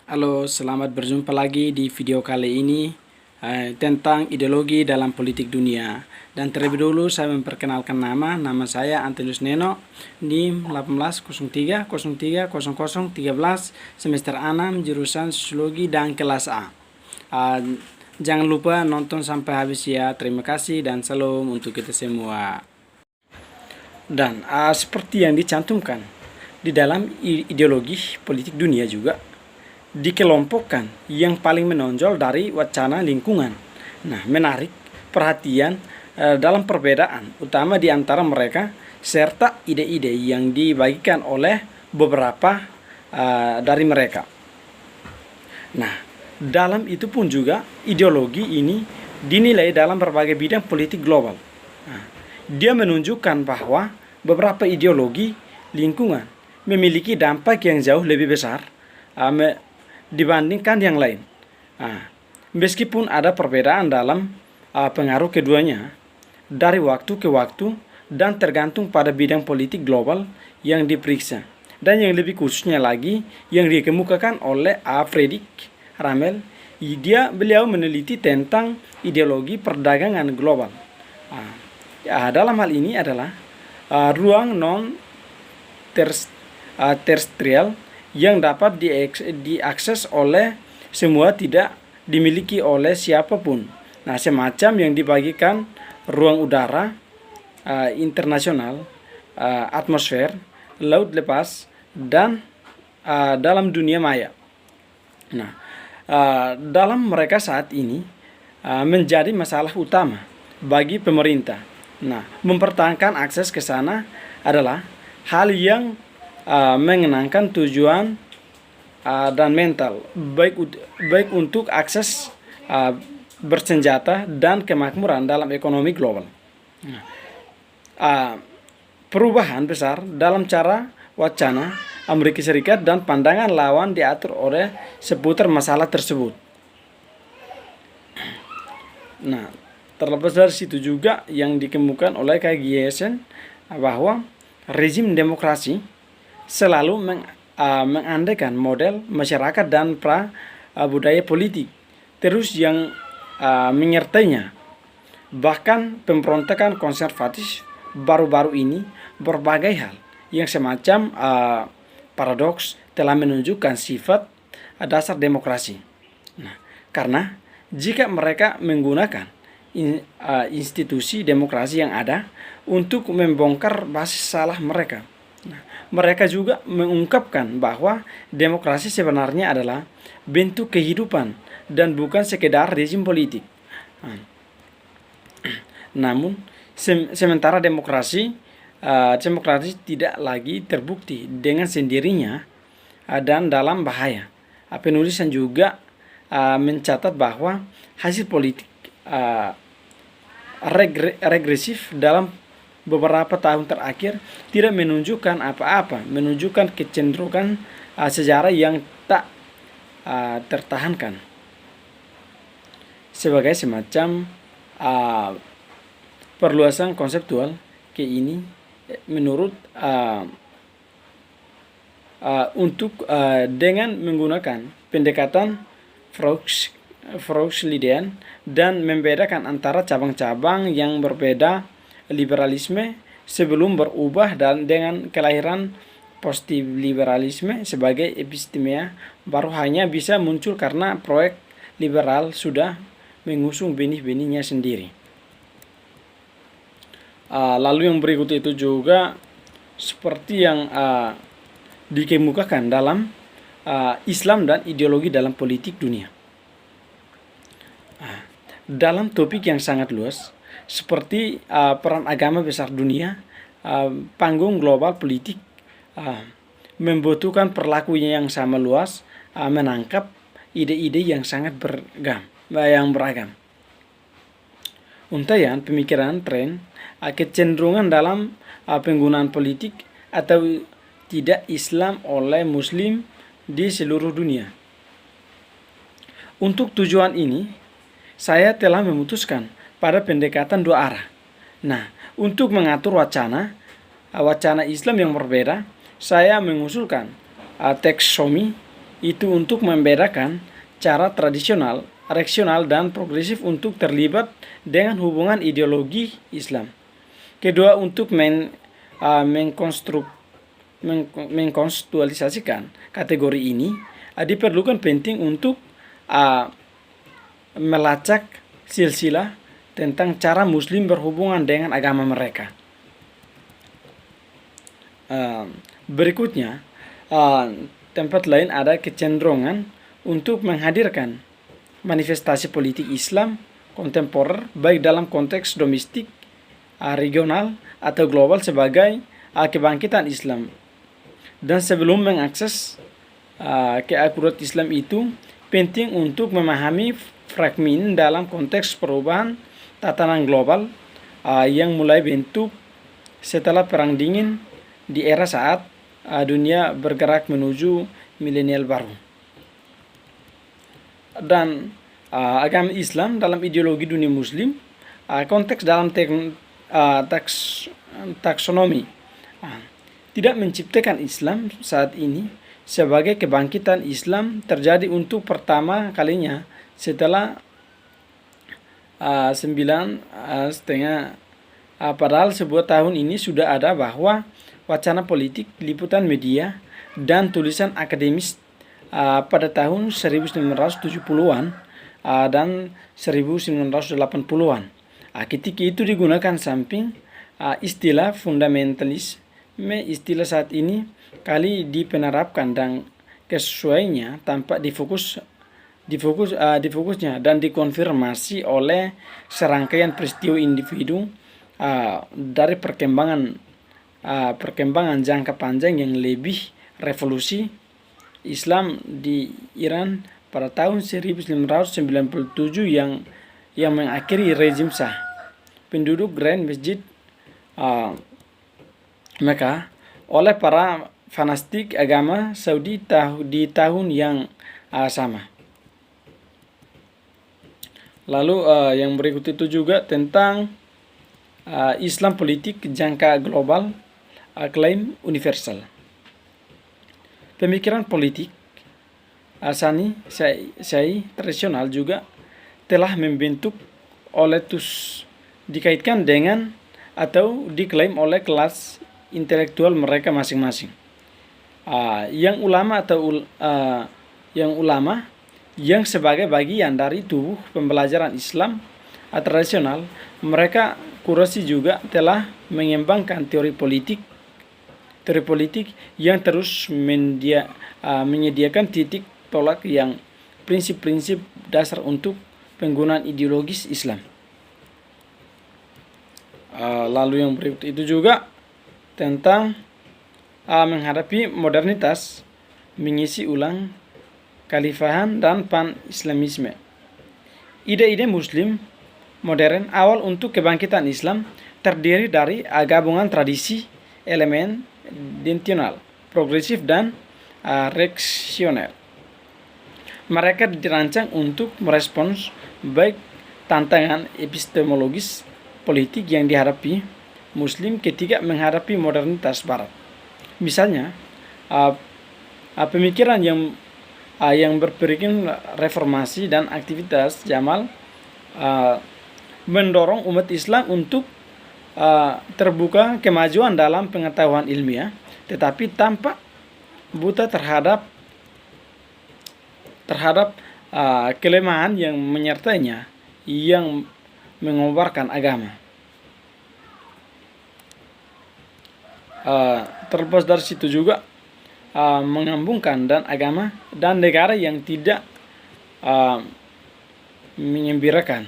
Halo, selamat berjumpa lagi di video kali ini tentang ideologi dalam politik dunia. Dan terlebih dulu saya memperkenalkan nama saya Antonius Neno, NIM 1803030013 semester 6 jurusan Sosiologi dan kelas A. Jangan lupa nonton sampai habis ya. Terima kasih dan salam untuk kita semua. Dan seperti yang dicantumkan di dalam ideologi politik dunia juga dikelompokkan yang paling menonjol dari wacana lingkungan. Nah, menarik perhatian dalam perbedaan utama di antara mereka serta ide-ide yang dibagikan oleh beberapa dari mereka. Nah, dalam itu pun juga ideologi ini dinilai dalam berbagai bidang politik global. Nah, dia menunjukkan bahwa beberapa ideologi lingkungan memiliki dampak yang jauh lebih besar dibandingkan yang lain. Meskipun ada perbedaan dalam pengaruh keduanya dari waktu ke waktu dan tergantung pada bidang politik global yang diperiksa. Dan yang lebih khususnya lagi yang dikemukakan oleh Friedrich Ramel, beliau meneliti tentang ideologi perdagangan global. Dalam hal ini adalah ruang non terrestrial yang dapat diakses oleh semua, tidak dimiliki oleh siapapun. Nah, semacam yang dibagikan ruang udara internasional, atmosfer, laut lepas, dan dalam dunia maya. Nah, dalam mereka saat ini menjadi masalah utama bagi pemerintah. Nah, mempertahankan akses ke sana adalah hal yang mengenangkan tujuan dan mental baik untuk akses bersenjata dan kemakmuran dalam ekonomi global. Perubahan besar dalam cara wacana Amerika Serikat dan pandangan lawan diatur oleh seputar masalah tersebut. Nah, terlepas dari situ juga yang dikemukakan oleh KGSN bahwa rezim demokrasi selalu mengandaikan model masyarakat dan budaya politik terus yang menyertainya. Bahkan pemberontakan konservatif baru-baru ini berbagai hal yang semacam paradoks telah menunjukkan sifat dasar demokrasi. Nah, karena jika mereka menggunakan institusi demokrasi yang ada untuk membongkar basis salah mereka, mereka juga mengungkapkan bahwa demokrasi sebenarnya adalah bentuk kehidupan dan bukan sekedar rezim politik. Namun, sementara demokrasi tidak lagi terbukti dengan sendirinya dan dalam bahaya. Penulisan juga mencatat bahwa hasil politik regresif dalam beberapa tahun terakhir tidak menunjukkan apa-apa, menunjukkan kecenderungan sejarah yang tak tertahankan sebagai semacam perluasan konseptual ke ini menurut untuk dengan menggunakan pendekatan Freudian dan membedakan antara cabang-cabang yang berbeda liberalisme sebelum berubah dan dengan kelahiran positif liberalisme sebagai epistemia baru hanya bisa muncul karena proyek liberal sudah mengusung benih-benihnya sendiri. Lalu yang berikut itu juga seperti yang dikemukakan dalam Islam dan ideologi dalam politik dunia. Dalam topik yang sangat luas seperti peran agama besar dunia, panggung global politik membutuhkan perlakunya yang sama luas, menangkap ide-ide yang sangat beragam. Untaian pemikiran, tren, kecenderungan dalam penggunaan politik atau tidak Islam oleh Muslim di seluruh dunia. Untuk tujuan ini, saya telah memutuskan pada pendekatan dua arah. Nah, untuk mengatur wacana Islam yang berbeda, saya mengusulkan taksonomi itu untuk membedakan cara tradisional, rasional, dan progresif untuk terlibat dengan hubungan ideologi Islam. Kedua, untuk mengkonstruktualisasikan kategori ini, diperlukan penting untuk melacak silsilah tentang cara Muslim berhubungan dengan agama mereka. Berikutnya, tempat lain ada kecenderungan untuk menghadirkan manifestasi politik Islam kontemporer baik dalam konteks domestik, regional, atau global sebagai kebangkitan Islam. Dan sebelum mengakses keakurat Islam itu, penting untuk memahami fragmen dalam konteks perubahan tatanan global yang mulai bentuk setelah Perang Dingin di era saat dunia bergerak menuju milenial baru. Dan agama Islam dalam ideologi dunia Muslim, konteks dalam taksonomi tidak menciptakan Islam saat ini sebagai kebangkitan Islam terjadi untuk pertama kalinya setelah 9,5 padahal sebuah tahun ini sudah ada bahwa wacana politik, liputan media, dan tulisan akademis pada tahun 1970-an dan 1980-an. Ketika itu digunakan samping istilah fundamentalisme, istilah saat ini kali dipenerapkan dan kesesuaiannya tampak difokusnya dan dikonfirmasi oleh serangkaian peristiwa individu dari perkembangan jangka panjang yang lebih revolusi Islam di Iran pada tahun 1997 yang mengakhiri rezim Shah. Penduduk Grand Masjid Mekah oleh para fanatik agama Saudi di tahun yang sama. Lalu yang berikut itu juga tentang Islam politik jangka global, klaim universal. Pemikiran politik Sani Syai tradisional juga telah membentuk oleh dikaitkan dengan atau diklaim oleh kelas intelektual mereka masing-masing. Yang ulama yang sebagai bagian dari tubuh pembelajaran Islam tradisional, mereka kurasi juga telah mengembangkan teori politik yang terus menyediakan titik tolak yang prinsip-prinsip dasar untuk penggunaan ideologis Islam. Lalu yang berikut itu juga tentang menghadapi modernitas, mengisi ulang khalifahan dan pan-islamisme. Ide-ide Muslim modern awal untuk kebangkitan Islam terdiri dari gabungan tradisi, elemen densional, progresif, dan reaksioner. Mereka dirancang untuk merespons baik tantangan epistemologis politik yang dihadapi Muslim ketika menghadapi modernitas Barat. Misalnya, pemikiran yang berperikin reformasi dan aktivitas Jamal mendorong umat Islam untuk terbuka kemajuan dalam pengetahuan ilmiah, tetapi tampak buta terhadap kelemahan yang menyertainya yang mengobarkan agama. Terlepas dari situ juga mengambungkan dan agama dan negara yang tidak menyembirakan.